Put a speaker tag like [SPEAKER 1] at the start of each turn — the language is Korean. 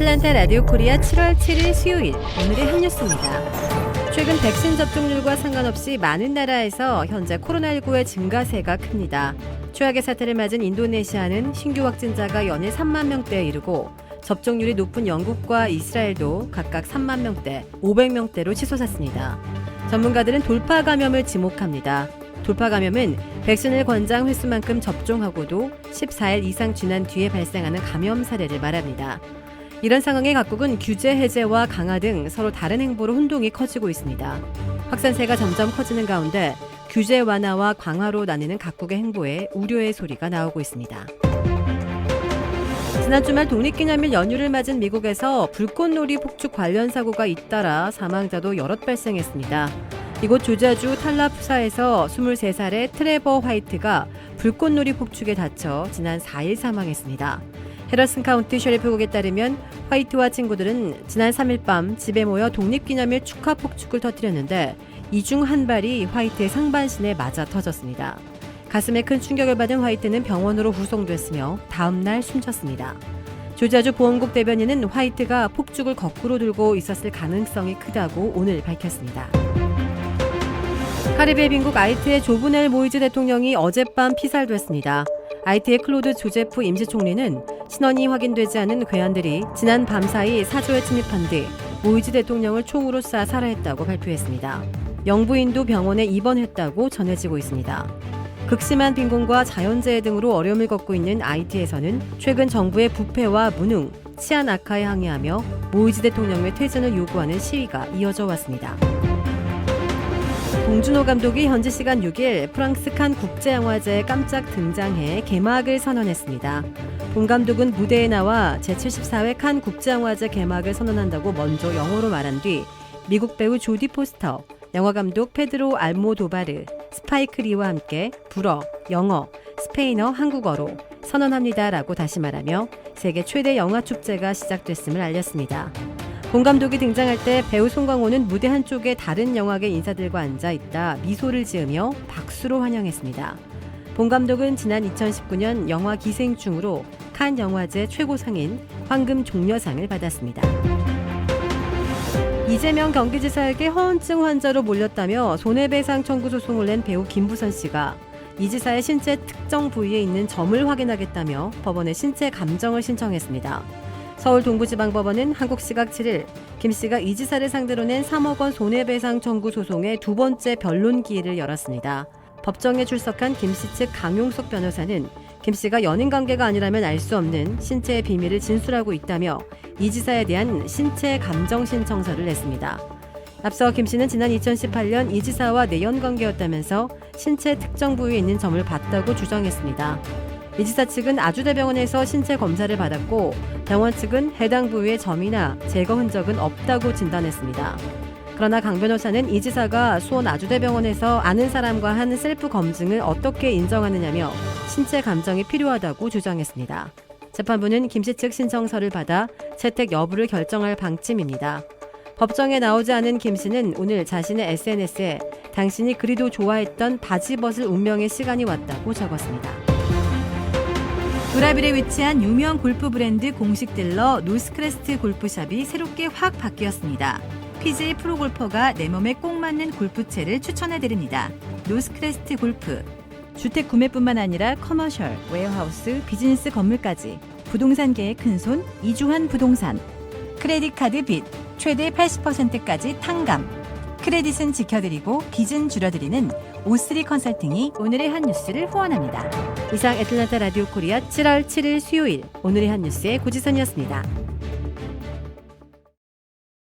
[SPEAKER 1] 애틀랜타 라디오 코리아 7월 7일 수요일 오늘의 한 뉴스입니다. 최근 백신 접종률과 상관없이 많은 나라에서 현재 코로나19의 증가세가 큽니다. 최악의 사태를 맞은 인도네시아는 신규 확진자가 연일 3만 명대에 이르고 접종률이 높은 영국과 이스라엘도 각각 3만 명대, 500명대로 치솟았습니다. 전문가들은 돌파 감염을 지목합니다. 돌파 감염은 백신을 권장 횟수만큼 접종하고도 14일 이상 지난 뒤에 발생하는 감염 사례를 말합니다. 이런 상황에 각국은 규제 해제와 강화 등 서로 다른 행보로 혼동이 커지고 있습니다. 확산세가 점점 커지는 가운데 규제 완화와 강화로 나뉘는 각국의 행보에 우려의 소리가 나오고 있습니다. 지난 주말 독립기념일 연휴를 맞은 미국에서 불꽃놀이 폭죽 관련 사고가 잇따라 사망자도 여럿 발생했습니다. 이곳 조지아주 탈라푸사에서 23살의 트레버 화이트가 불꽃놀이 폭죽에 다쳐 지난 4일 사망했습니다. 헤러슨 카운티 셰리프국에 따르면 화이트와 친구들은 지난 3일 밤 집에 모여 독립기념일 축하 폭죽을 터뜨렸는데 이 중 한 발이 화이트의 상반신에 맞아 터졌습니다. 가슴에 큰 충격을 받은 화이트는 병원으로 후송됐으며 다음 날 숨졌습니다. 조지아주 보험국 대변인은 화이트가 폭죽을 거꾸로 들고 있었을 가능성이 크다고 오늘 밝혔습니다. 카리브해 빈국 아이티의 조브넬 모이즈 대통령이 어젯밤 피살됐습니다. 아이티의 클로드 조제프 임시총리는 신원이 확인되지 않은 괴한들이 지난 밤사이 사저에 침입한 뒤 모이즈 대통령을 총으로 쏴 살해했다고 발표했습니다. 영부인도 병원에 입원했다고 전해지고 있습니다. 극심한 빈곤과 자연재해 등으로 어려움을 겪고 있는 아이티에서는 최근 정부의 부패와 무능, 치안 악화에 항의하며 모이즈 대통령의 퇴진을 요구하는 시위가 이어져 왔습니다. 봉준호 감독이 현지 시간 6일 프랑스 칸 국제영화제에 깜짝 등장해 개막을 선언했습니다. 봉 감독은 무대에 나와 제74회 칸 국제영화제 개막을 선언한다고 먼저 영어로 말한 뒤 미국 배우 조디 포스터, 영화감독 페드로 알모도바르, 스파이크 리와 함께 불어, 영어, 스페인어, 한국어로 선언합니다라고 다시 말하며 세계 최대 영화축제가 시작됐음을 알렸습니다. 봉 감독이 등장할 때 배우 송강호는 무대 한쪽에 다른 영화계 인사들과 앉아있다 미소를 지으며 박수로 환영했습니다. 봉 감독은 지난 2019년 영화 기생충으로 칸 영화제 최고상인 황금 종려상을 받았습니다. 이재명 경기지사에게 허언증 환자로 몰렸다며 손해배상 청구 소송을 낸 배우 김부선 씨가 이 지사의 신체 특정 부위에 있는 점을 확인하겠다며 법원에 신체 감정을 신청했습니다. 서울 동부지방법원은 한국 시각 7일 김 씨가 이 지사를 상대로 낸 3억 원 손해배상 청구 소송의 두 번째 변론 기일을 열었습니다. 법정에 출석한 김 씨 측 강용석 변호사는 김 씨가 연인 관계가 아니라면 알 수 없는 신체의 비밀을 진술하고 있다며 이 지사에 대한 신체 감정 신청서를 냈습니다. 앞서 김 씨는 지난 2018년 이 지사와 내연 관계였다면서 신체 특정 부위에 있는 점을 봤다고 주장했습니다. 이 지사 측은 아주대병원에서 신체 검사를 받았고 병원 측은 해당 부위에 점이나 제거 흔적은 없다고 진단했습니다. 그러나 강 변호사는 이 지사가 수원 아주대병원에서 아는 사람과 한 셀프 검증을 어떻게 인정하느냐며 신체 감정이 필요하다고 주장했습니다. 재판부는 김 씨 측 신청서를 받아 채택 여부를 결정할 방침입니다. 법정에 나오지 않은 김 씨는 오늘 자신의 SNS에 당신이 그리도 좋아했던 바지 벗을 운명의 시간이 왔다고 적었습니다.
[SPEAKER 2] 도라빌에 위치한 유명 골프 브랜드 공식 딜러 노스크레스트 골프샵이 새롭게 확 바뀌었습니다. PGA 프로골퍼가 내 몸에 꼭 맞는 골프채를 추천해드립니다. 노스크레스트 골프. 주택 구매뿐만 아니라 커머셜, 웨어하우스, 비즈니스 건물까지 부동산계의 큰손 이주환 부동산. 크레딧 카드 빚 최대 80%까지 탕감. 크레딧은 지켜드리고 빚은 줄여드리는 O3 컨설팅이 오늘의 한 뉴스를 후원합니다.
[SPEAKER 1] 이상 애틀랜타 라디오 코리아 7월 7일 수요일 오늘의 한 뉴스의 고지선이었습니다.